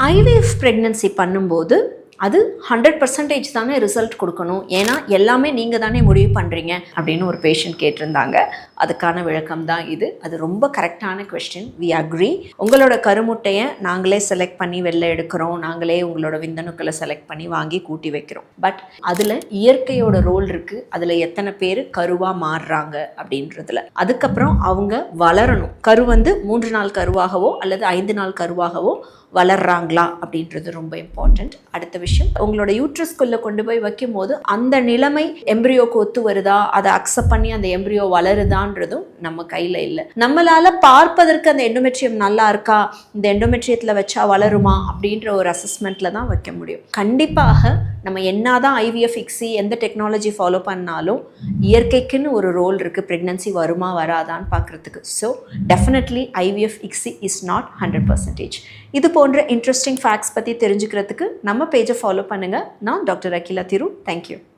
IVF pregnancy பண்ணும்போது அது 100% தானே ரிசல்ட் கொடுக்கணும், ஏன்னா எல்லாமே நீங்கள் தானே முடிவு பண்ணுறீங்க அப்படின்னு ஒரு பேஷண்ட் கேட்டிருந்தாங்க. அதுக்கான விளக்கம் தான் இது. அது ரொம்ப கரெக்டான கொஸ்டின். We agri. உங்களோட கருமுட்டையை நாங்களே செலக்ட் பண்ணி வெளில எடுக்கிறோம், நாங்களே உங்களோட விந்தணுக்களை செலக்ட் பண்ணி வாங்கி கூட்டி வைக்கிறோம். பட் அதில் இயற்கையோட ரோல் இருக்குது. அதில் எத்தனை பேர் கருவாக மாறுறாங்க அப்படின்றதுல. அதுக்கப்புறம் அவங்க வளரணும். கரு 3 நாள் கருவாகவோ அல்லது 5 நாள் கருவாகவோ வளர்றாங்களா அப்படின்றது ரொம்ப இம்பார்ட்டண்ட். அடுத்த விஷயம், உங்களோட யூட்ரஸ்குள்ளே கொண்டு போய் வைக்கும் போது அந்த நிலைமை எம்பிரியோக்கு ஒத்து வருதா, அதை அக்செப்ட் பண்ணி அந்த எம்பிரியோ வளருதான்றதும் நம்ம கையில் இல்லை. நம்மளால் பார்ப்பதற்கு அந்த எண்டோமெட்ரியம் நல்லா இருக்கா, இந்த எண்டோமெட்ரியத்தில் வச்சா வளருமா அப்படின்ற ஒரு அசஸ்மெண்ட்டில் தான் வைக்க முடியும். கண்டிப்பாக நம்ம என்னதான் ஐவிஎஃப் இக்ஸி எந்த டெக்னாலஜி ஃபாலோ பண்ணாலும் இயற்கைக்குன்னு ஒரு ரோல் இருக்குது, ப்ரெக்னன்சி வருமா வராதான்னு பார்க்குறதுக்கு. So definitely IVF ICSI is not 100%. இது போன்ற இன்ட்ரெஸ்டிங் ஃபேக்ட்ஸ் பற்றி தெரிஞ்சுக்கிறதுக்கு நம்ம பேஜை ஃபாலோ பண்ணுங்கள். நான் டாக்டர் அகிலா திரு. தேங்க்யூ.